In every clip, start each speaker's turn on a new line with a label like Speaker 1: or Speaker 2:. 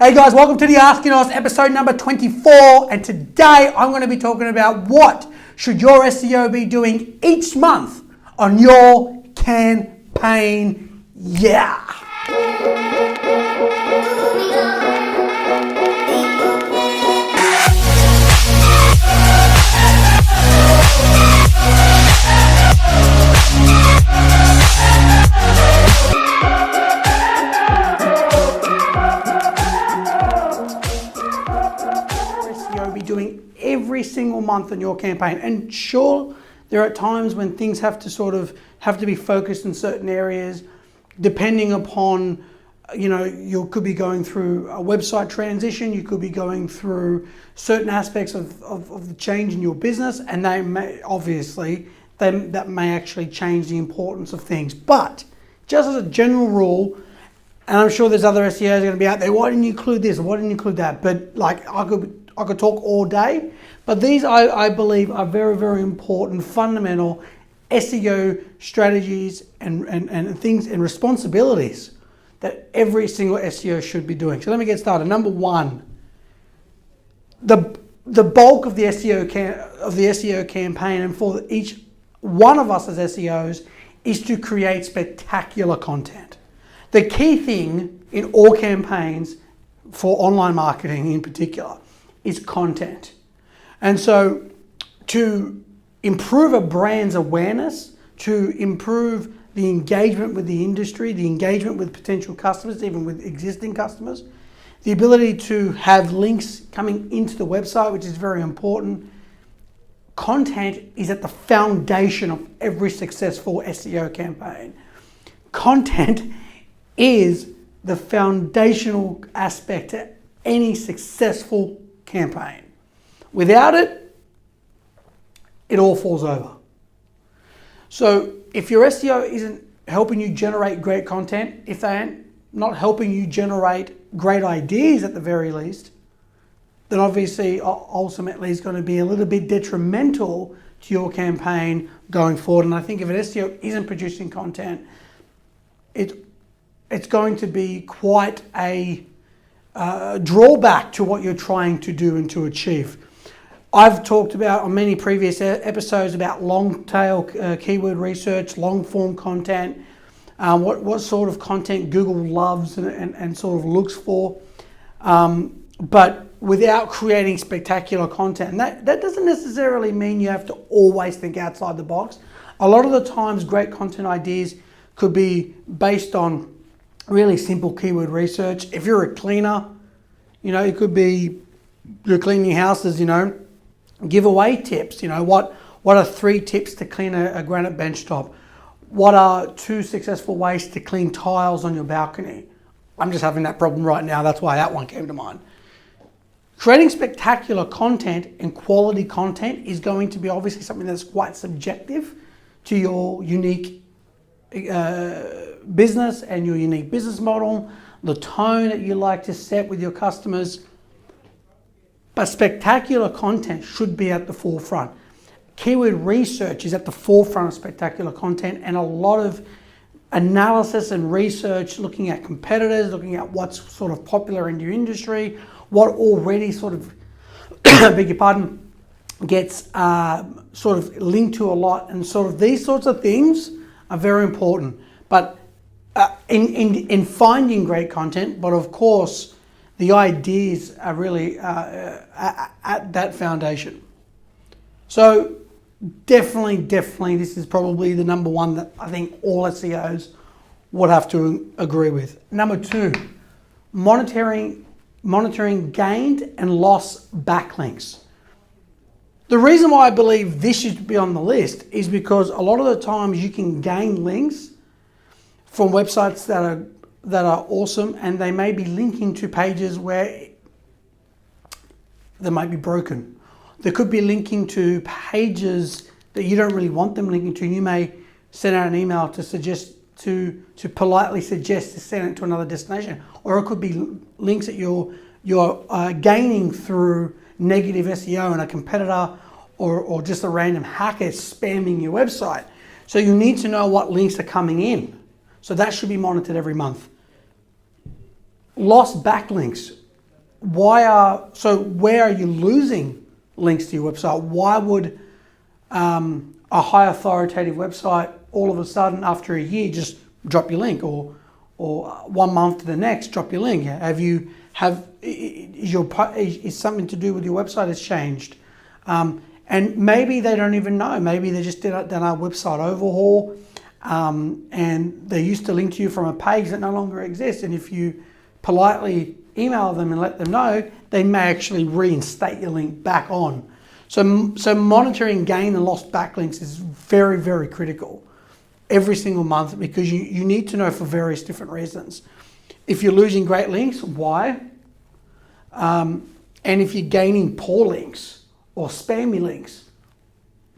Speaker 1: Hey guys, welcome to the Asking Us episode number 24, and today I'm going to be talking about what should your SEO be doing each month on your campaign. Yeah. Be doing every single month on your campaign. And sure, there are times when things have to be focused in certain areas, depending upon, you could be going through a website transition, you could be going through certain aspects of the change in your business, and that may actually change the importance of things. But just as a general rule, and I'm sure there's other SEOs going to be out there, why didn't you include this? Why didn't you include that? But I could talk all day, but these I believe are very, very important, fundamental SEO strategies and things and responsibilities that every single SEO should be doing. So let me get started. Number one, the bulk of the SEO campaign, and for each one of us as SEOs, is to create spectacular content. The key thing in all campaigns, for online marketing in particular, is content. And so to improve a brand's awareness, to improve the engagement with the industry, the engagement with potential customers, even with existing customers, the ability to have links coming into the website, which is very important. Content is at the foundation of every successful SEO campaign. Content is the foundational aspect to any successful campaign. Without it, it all falls over. So if your SEO isn't helping you generate great content, if they aren't not helping you generate great ideas at the very least, then obviously ultimately it's going to be a little bit detrimental to your campaign going forward. And I think if an SEO isn't producing content, it's going to be quite a drawback to what you're trying to do and to achieve. I've talked about on many previous episodes about long tail keyword research, long form content, what sort of content Google loves and sort of looks for, but without creating spectacular content. And that doesn't necessarily mean you have to always think outside the box. A lot of the times great content ideas could be based on really simple keyword research. If you're a cleaner, it could be you're cleaning houses, giveaway tips. What are 3 tips to clean a granite bench top? What are 2 successful ways to clean tiles on your balcony? I'm just having that problem right now. That's why that one came to mind. Creating spectacular content and quality content is going to be obviously something that's quite subjective to your unique business and your unique business model, the tone that you like to set with your customers. But spectacular content should be at the forefront. Keyword research is at the forefront of spectacular content, and a lot of analysis and research, looking at competitors, looking at what's sort of popular in your industry, what already sort of, beg your pardon, gets sort of linked to a lot, and sort of these sorts of things are very important. But in finding great content, but of course, the ideas are really at that foundation. So definitely, this is probably the number one that I think all SEOs would have to agree with. Number 2, monitoring gained and lost backlinks. The reason why I believe this should be on the list is because a lot of the times you can gain links from websites that are awesome, and they may be linking to pages where they might be broken. They could be linking to pages that you don't really want them linking to. You may send out an email to suggest to politely suggest to send it to another destination, or it could be links that you're gaining through negative SEO and a competitor or just a random hacker spamming your website. So you need to know what links are coming in. So that should be monitored every month. Lost backlinks. where are you losing links to your website? Why would a high authoritative website all of a sudden after a year just drop your link, or 1 month to the next drop your link? Is something to do with your website has changed? And maybe they don't even know. Maybe they just done a website overhaul, and they used to link to you from a page that no longer exists. And if you politely email them and let them know, they may actually reinstate your link back on. So monitoring gain and lost backlinks is very, very critical every single month, because you need to know for various different reasons. If you're losing great links, why? And if you're gaining poor links or spammy links,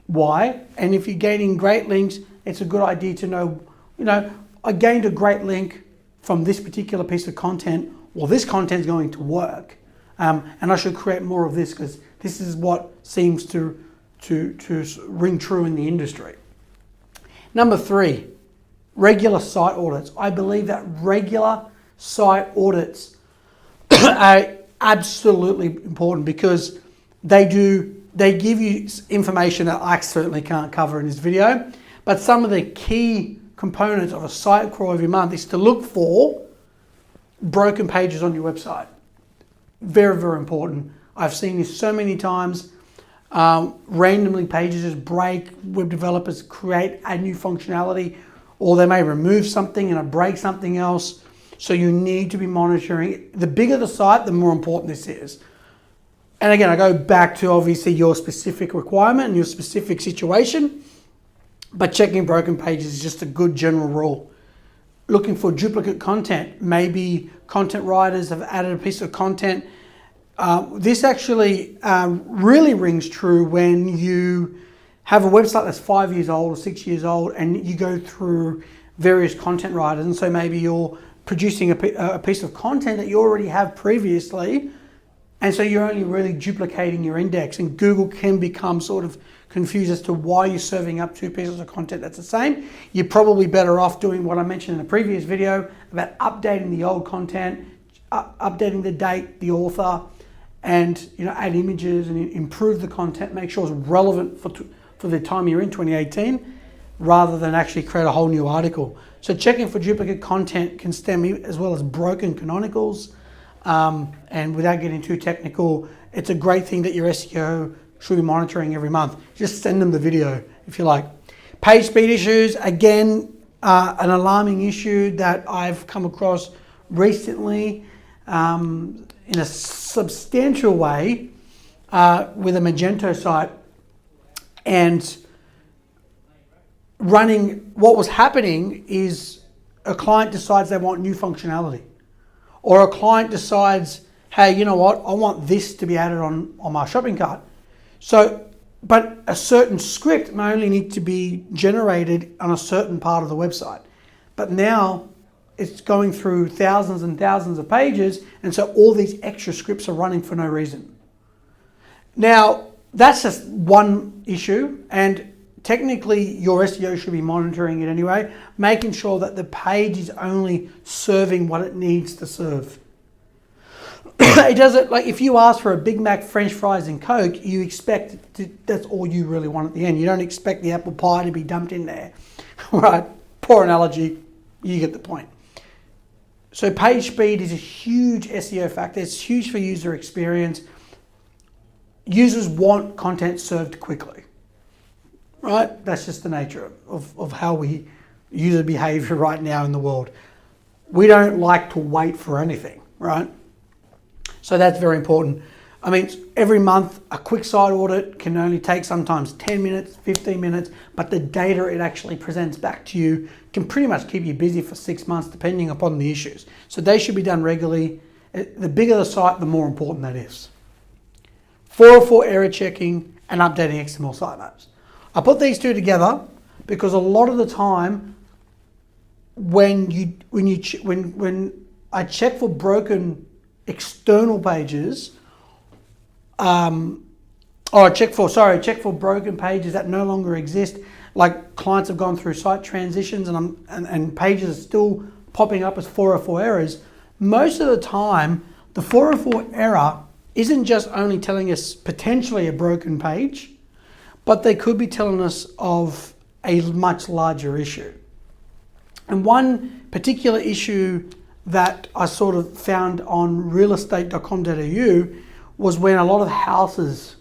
Speaker 1: why? And if you're gaining great links, it's a good idea to know, I gained a great link from this particular piece of content. Well, this content is going to work, and I should create more of this because this is what seems to ring true in the industry. Number 3, regular site audits. I believe that regular site audits are absolutely important, because they give you information that I certainly can't cover in this video. But some of the key components of a site crawl every month is to look for broken pages on your website. Very, very important. I've seen this so many times. Randomly pages just break, web developers add new functionality, or they may remove something and it breaks something else. So you need to be monitoring. The bigger the site, the more important this is. And again, I go back to obviously your specific requirement and your specific situation, but checking broken pages is just a good general rule. Looking for duplicate content. Maybe content writers have added a piece of content. This actually really rings true when you have a website that's 5 years old or 6 years old, and you go through various content writers. And so maybe you're producing a piece of content that you already have previously, and so you're only really duplicating your index, and Google can become sort of confused as to why you're serving up 2 pieces of content that's the same. You're probably better off doing what I mentioned in the previous video about updating the old content, updating the date, the author, and add images and improve the content, make sure it's relevant for the time you're in, 2018, rather than actually create a whole new article. So checking for duplicate content can stem as well as broken canonicals. And without getting too technical, it's a great thing that your SEO should be monitoring every month. Just send them the video if you like. Page speed issues, again, an alarming issue that I've come across recently in a substantial way with a Magento site. And what was happening is a client decides they want new functionality. Or a client decides, hey, you know what, I want this to be added on my shopping cart. But a certain script may only need to be generated on a certain part of the website. But now it's going through thousands and thousands of pages, and so all these extra scripts are running for no reason. Now, that's just one issue, and technically your SEO should be monitoring it anyway, making sure that the page is only serving what it needs to serve. It doesn't, like if you ask for a Big Mac, French fries and Coke, you expect that's all you really want at the end. You don't expect the apple pie to be dumped in there. Right? Poor analogy, you get the point. So page speed is a huge SEO factor. It's huge for user experience. Users want content served quickly. Right? That's just the nature of how we user behavior right now in the world. We don't like to wait for anything, right? So that's very important. I mean, every month, a quick site audit can only take sometimes 10 minutes, 15 minutes, but the data it actually presents back to you can pretty much keep you busy for 6 months, depending upon the issues. So they should be done regularly. The bigger the site, the more important that is. 404 error checking and updating XML sitemaps. I put these two together because a lot of the time when I check for broken external pages, check for broken pages that no longer exist, like clients have gone through site transitions and pages are still popping up as 404 errors. Most of the time, the 404 error isn't just only telling us potentially a broken page, but they could be telling us of a much larger issue. And one particular issue that I sort of found on realestate.com.au was when a lot of houses,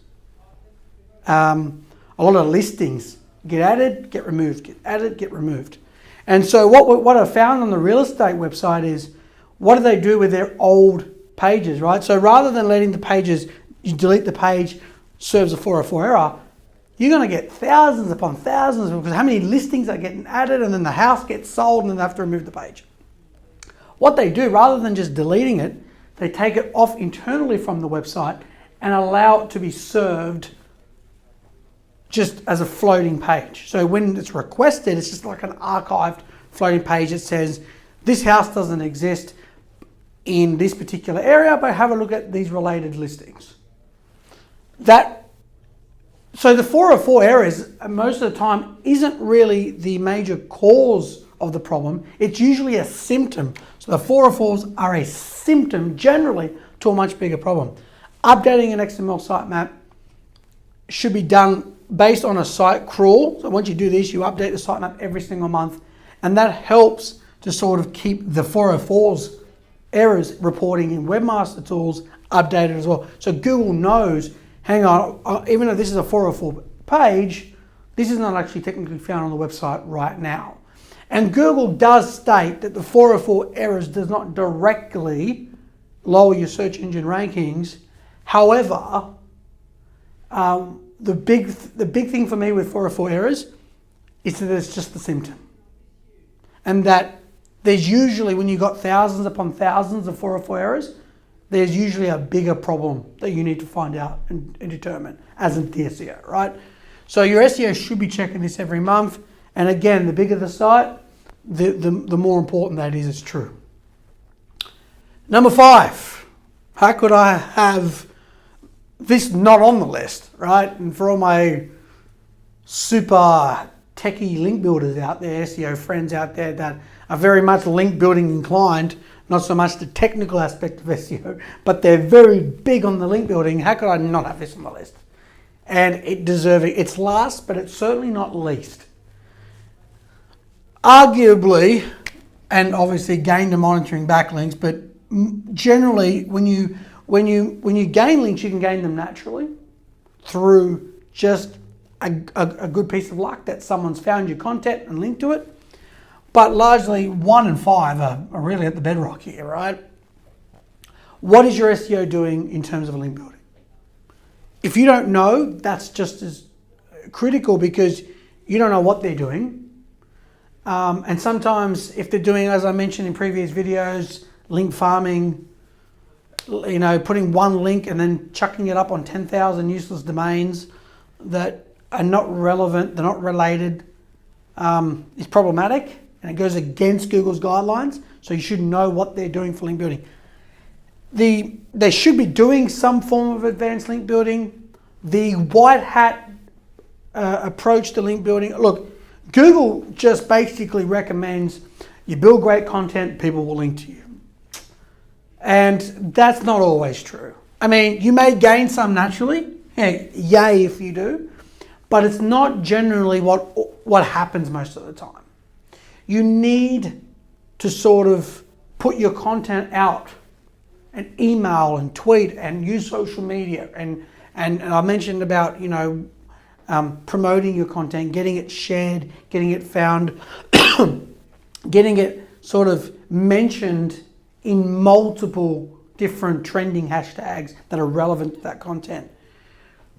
Speaker 1: a lot of listings get added, get removed, get added, get removed. And so what I found on the real estate website is, what do they do with their old pages, right? So rather than letting the pages, you delete the page, serves a 404 error, you're going to get thousands upon thousands, because how many listings are getting added, and then the house gets sold and then they have to remove the page. What they do, rather than just deleting it, they take it off internally from the website and allow it to be served just as a floating page. So when it's requested, it's just like an archived floating page that says, this house doesn't exist in this particular area, but have a look at these related listings. So the 404 errors most of the time isn't really the major cause of the problem. It's usually a symptom. So the 404s are a symptom generally to a much bigger problem. Updating an XML sitemap should be done based on a site crawl. So once you do this, you update the sitemap every single month, and that helps to sort of keep the 404s errors reporting in Webmaster Tools updated as well. So Google knows, hang on, even though this is a 404 page, this is not actually technically found on the website right now. And Google does state that the 404 errors does not directly lower your search engine rankings. However, the big thing for me with 404 errors is that it's just the symptom. And that there's usually, when you've got thousands upon thousands of 404 errors, there's usually a bigger problem that you need to find out and determine as in the SEO, right? So your SEO should be checking this every month. And again, the bigger the site, the more important that is, it's true. Number 5, how could I have this not on the list, right? And for all my super techie link builders out there, SEO friends out there that are very much link building inclined, not so much the technical aspect of SEO, but they're very big on the link building, how could I not have this on the list? And it deserving, it's last, but it's certainly not least. Arguably, and obviously gain to monitoring backlinks, but generally when you gain links, you can gain them naturally through just a good piece of luck that someone's found your content and linked to it. But largely 1 and 5 are really at the bedrock here, right? What is your SEO doing in terms of link building? If you don't know, that's just as critical, because you don't know what they're doing. And sometimes if they're doing, as I mentioned in previous videos, link farming, you know, putting one link and then chucking it up on 10,000 useless domains that are not relevant, they're not related, is problematic, and it goes against Google's guidelines. So you should know what they're doing for link building. They should be doing some form of advanced link building. The white hat approach to link building, look, Google just basically recommends you build great content, people will link to you. And that's not always true. I mean, you may gain some naturally, hey, yay if you do, but it's not generally what happens most of the time. You need to sort of put your content out and email and tweet and use social media. And I mentioned about, you know, promoting your content, getting it shared, getting it found, getting it sort of mentioned in multiple different trending hashtags that are relevant to that content.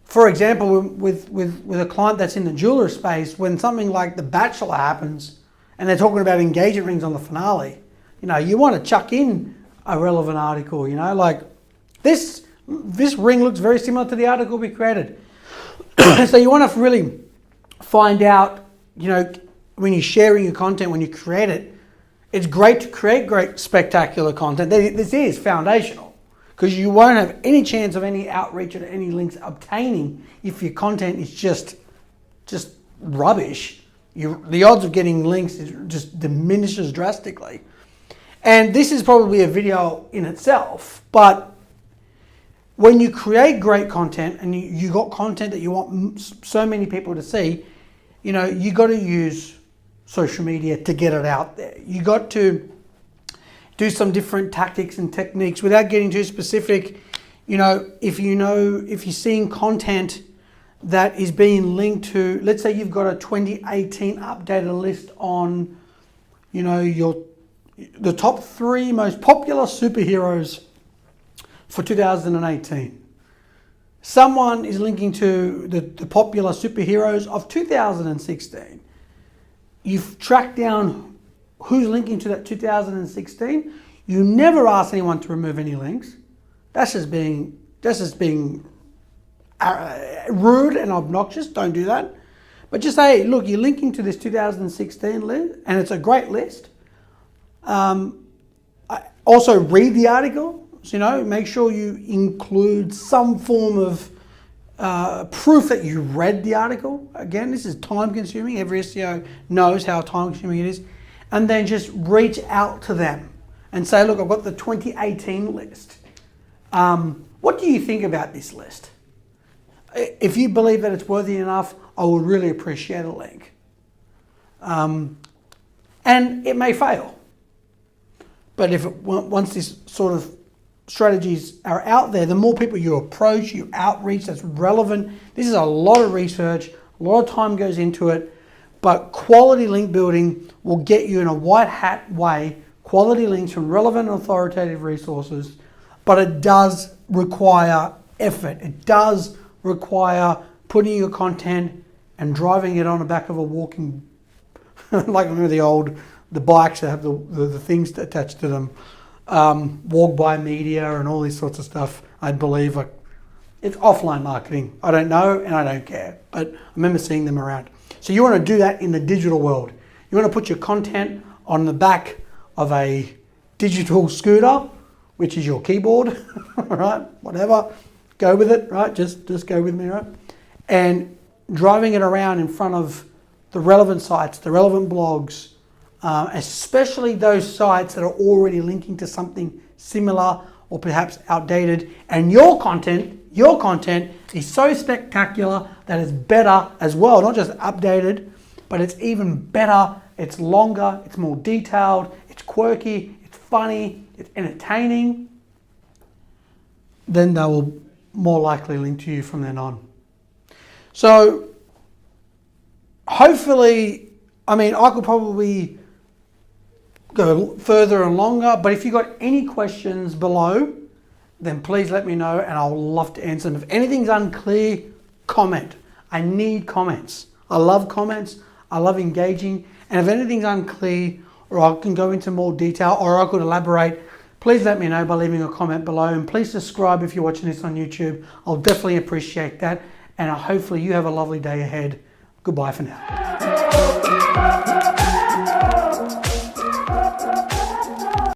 Speaker 1: For example, with a client that's in the jeweler space, when something like The Bachelor happens and they're talking about engagement rings on the finale, you know, you want to chuck in a relevant article, you know, like this ring looks very similar to the article we created. So you want to really find out, you know, when you're sharing your content, when you create it, it's great to create great spectacular content. This is foundational, because you won't have any chance of any outreach or any links obtaining if your content is just rubbish. The odds of getting links just diminishes drastically. And this is probably a video in itself, but when you create great content and you got content that you want so many people to see, you know, you got to use social media to get it out there. You got to do some different tactics and techniques without getting too specific. You know, if you're seeing content that is being linked to, let's say you've got a 2018 updated list on, you know, the top 3 most popular superheroes for 2018. Someone is linking to the popular superheroes of 2016. You've tracked down who's linking to that 2016. You never ask anyone to remove any links. That's just being rude and obnoxious. Don't do that. But just say, look, you're linking to this 2016 list, and it's a great list. Also read the article. So, you know, make sure you include some form of proof that you read the article. Again, this is time consuming. Every SEO knows how time consuming it is. And then just reach out to them and say, look, I've got the 2018 list. What do you think about this list? If you believe that it's worthy enough, I would really appreciate a link. And it may fail. But once this sort of strategies are out there, the more people you approach, you outreach that's relevant. This is a lot of research, a lot of time goes into it, but quality link building will get you in a white hat way, quality links from relevant and authoritative resources, but it does require effort. It does require putting your content and driving it on the back of a walking, like remember the bikes that have the things attached to them, walk by media and all these sorts of stuff. I believe it's offline marketing. I don't know and I don't care, but I remember seeing them around. So you want to do that in the digital world. You want to put your content on the back of a digital scooter, which is your keyboard, right? Whatever, go with it, right? Just go with me, right? And driving it around in front of the relevant sites, the relevant blogs, especially those sites that are already linking to something similar or perhaps outdated, and your content is so spectacular that it's better as well, not just updated, but it's even better, it's longer, it's more detailed, it's quirky, it's funny, it's entertaining, then they will more likely link to you from then on. So hopefully, I mean, I could probably go further and longer, but if you've got any questions below, then please let me know and I'll love to answer them. If anything's unclear, comment. I need comments. I love comments. I love engaging. And if anything's unclear or I can go into more detail or I could elaborate, please let me know by leaving a comment below, and please subscribe if you're watching this on YouTube. I'll definitely appreciate that, and hopefully you have a lovely day ahead. Goodbye for now.